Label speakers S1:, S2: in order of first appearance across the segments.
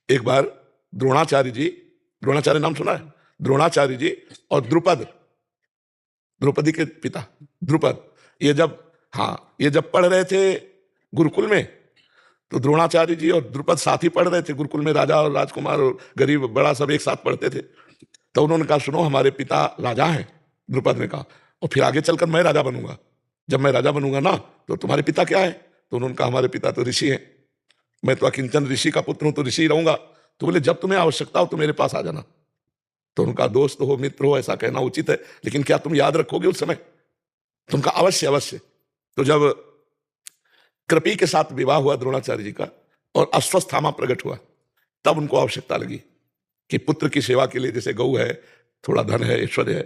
S1: एक बार द्रोणाचार्य जी, द्रोणाचार्य नाम सुना है? द्रोणाचार्य जी और द्रुपद, द्रौपदी के पिता द्रुपद, ये जब पढ़ रहे थे गुरुकुल में, तो द्रोणाचार्य जी और द्रुपद साथ ही पढ़ रहे थे गुरुकुल में। राजा और राजकुमार और गरीब बड़ा सब एक साथ पढ़ते थे। तो उन्होंने कहा, सुनो हमारे पिता राजा हैं। द्रुपद ने कहा, और फिर आगे चलकर मैं राजा बनूंगा, जब मैं राजा बनूंगा ना, तो तुम्हारे पिता क्या है? तो उन्होंने कहा, हमारे पिता तो ऋषि हैं, मैं तो अकिंचन ऋषि का पुत्र हूं, तो ऋषि रहूंगा। तो बोले, जब तुम्हें आवश्यकता हो तो मेरे पास आ जाना। तो उनका दोस्त हो, मित्र हो, ऐसा कहना उचित है, लेकिन क्या तुम याद रखोगे उस समय? तुमका अवश्य अवश्य। तो जब कृपी के साथ विवाह हुआ द्रोणाचार्य जी का और अश्वत्थामा प्रकट हुआ, तब उनको आवश्यकता लगी कि पुत्र की सेवा के लिए, जैसे गऊ है, थोड़ा धन है, ऐश्वर्य है,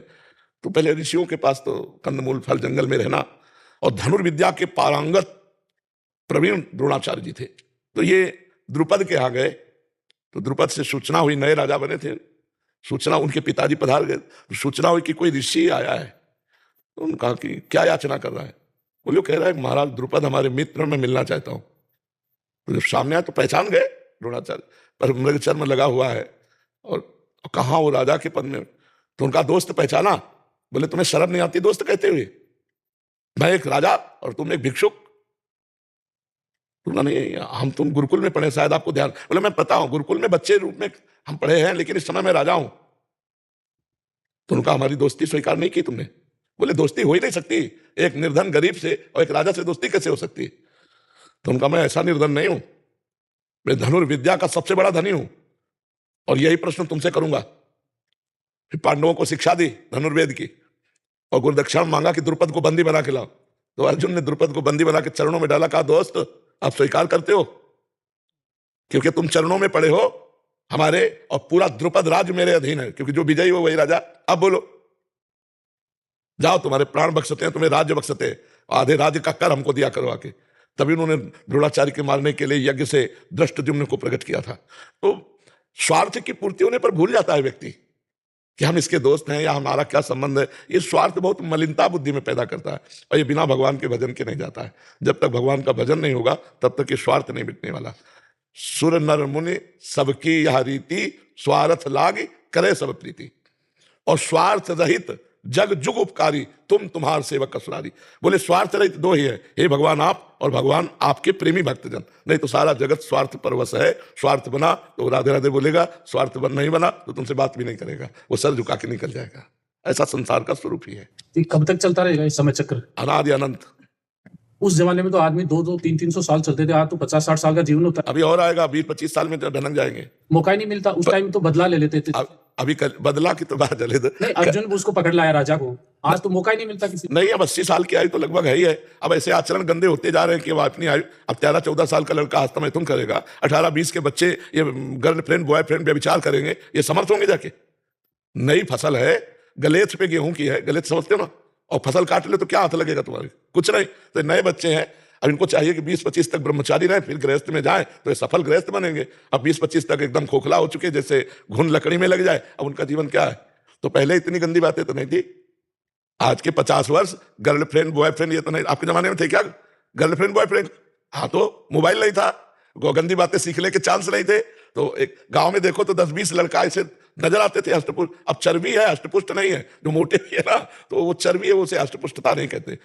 S1: तो पहले ऋषियों के पास तो कंदमूल फल जंगल में रहना, और धनुर्विद्या के पारंगत प्रवीण द्रोणाचार्य जी थे। तो ये द्रुपद के यहाँ गए, तो द्रुपद से सूचना हुई, नए राजा बने थे, सूचना, उनके पिताजी पधार गए, तो सूचना हुई कि कोई ऋषि आया है। तो उन्होंने कहा कि क्या याचना कर रहा है? बोले, कह रहा है महाराज द्रुपद हमारे मित्र, में मिलना चाहता हूं। तो जब सामने आया तो पहचान गए द्रोणाचार्य, पर मृग चर्म लगा हुआ है और कहा वो राजा के पद में। तो उनका दोस्त पहचाना, बोले, तुम्हें शर्म नहीं आती दोस्त कहते हुए? मैं एक राजा और तुम एक भिक्षुक। नहीं, हम तुम गुरुकुल में पढ़े, शायद आपको ध्यान। बोले, मैं पता हूं, गुरुकुल में बच्चे रूप में हम पढ़े हैं, लेकिन इस समय मैं राजा हूं। तो उनका, हमारी दोस्ती स्वीकार नहीं की तुमने? बोले, दोस्ती हो ही नहीं सकती, एक निर्धन गरीब से और एक राजा से दोस्ती कैसे हो सकती? तो उनका, मैं ऐसा निर्धन नहीं हूं, मैं धनुर्विद्या का सबसे बड़ा धनी हूं, और यही प्रश्न तुमसे करूंगा। फिर पांडवों को शिक्षा दी धनुर्वेद की, और गुरुदक्षिणा मांगा कि द्रुपद को बंदी बना के लाओ। तो अर्जुन ने द्रुपद को बंदी बना के चरणों में डाला, कहा, दोस्त आप स्वीकार करते हो? क्योंकि तुम चरणों में पड़े हो हमारे, और पूरा द्रुपद राज्य मेरे अधीन है, क्योंकि जो विजयी हो वही राजा। अब बोलो, जाओ, तुम्हारे प्राण बख्शते हैं, तुम्हें राज्य बख्शते हैं, आधे राज्य का कर हमको दिया करो आके। तभी उन्होंने द्रोणाचार्य के मारने के लिए यज्ञ से दृष्टद्युम्न को प्रकट किया था। तो स्वार्थ की पूर्ति होने पर भूल जाता है व्यक्ति कि हम इसके दोस्त हैं या हमारा क्या संबंध है। ये स्वार्थ बहुत मलिनता बुद्धि में पैदा करता है, और ये बिना भगवान के भजन के नहीं जाता है। जब तक भगवान का भजन नहीं होगा, तब तक ये स्वार्थ नहीं मिटने वाला। सुर नर मुनि सबकी यह रीति, स्वार्थ लाग करे सब प्रीति। और स्वार्थ रहित जग जुग उपकारी, तुम तुम्हार सेवक असुरारी। बोले, स्वार्थ रहित दो ही है, हे भगवान आप और भगवान आपके प्रेमी भक्तजन। नहीं तो सारा जगत स्वार्थ परवश है। स्वार्थ बना तो राधे राधे बोलेगा, स्वार्थ बन नहीं बना तो तुमसे बात भी नहीं करेगा, वो सर झुका के निकल जाएगा। ऐसा संसार का स्वरूप ही है।
S2: कब तक चलता रहेगा ये समय चक्र?
S1: अनादि अनंत।
S2: उस जमाने में तो आदमी 2-2, 300-300 साल चलते थे, आज तो 50-60 साल का जीवन होता है।
S1: अभी और आएगा, 20-25 साल में तो ढनक जाएंगे।
S2: मौका ही नहीं मिलता। उस टाइम तो बदला ले लेते थे।
S1: अभी बदला की तो बात चले
S2: नहीं, अर्जुन उसको पकड़ लाया राजा को, आज तो मौका ही नहीं मिलता किसी।
S1: नहीं, अब 80 साल की आयु तो लगभग है ही है। अब ऐसे आचरण गंदे होते जा रहे हैं कि अपनी आयु, अब 13-14 साल का लड़का हस्तमय तुम करेगा, 18-20 के बच्चे ये गर्लफ्रेंड बॉयफ्रेंड व्यभिचार करेंगे, ये समर्थ होंगे जाके? नई फसल है, गलेथ पे गेहूं की है, गलेथ समझते हो ना, और फसल काट ले तो क्या हाथ लगेगा तुम्हारे? कुछ नहीं। तो नए बच्चे हैं, अब इनको चाहिए कि 20-25 तक ब्रह्मचारी रहे, फिर गृहस्थ में जाए तो ये सफल गृहस्थ बनेंगे। अब 20-25 तक एकदम खोखला हो चुके, जैसे घुन लकड़ी में लग जाए, अब उनका जीवन क्या है? तो पहले इतनी गंदी बातें तो नहीं थी। आज के 50 वर्ष गर्लफ्रेंड बॉयफ्रेंड ये तो नहीं। आपके जमाने में थे क्या गर्लफ्रेंड बॉयफ्रेंड? हाँ, तो मोबाइल नहीं था, गंदी बातें सीखने के चांस नहीं थे। तो एक गांव में देखो तो 10-20 लड़का ऐसे नजर आते थे हष्टपुष्ट। अब चर्बी है, हष्टपुष्ट नहीं है। जो मोटे भी है ना, तो वो चर्बी है, उसे हष्टपुष्टता नहीं कहते।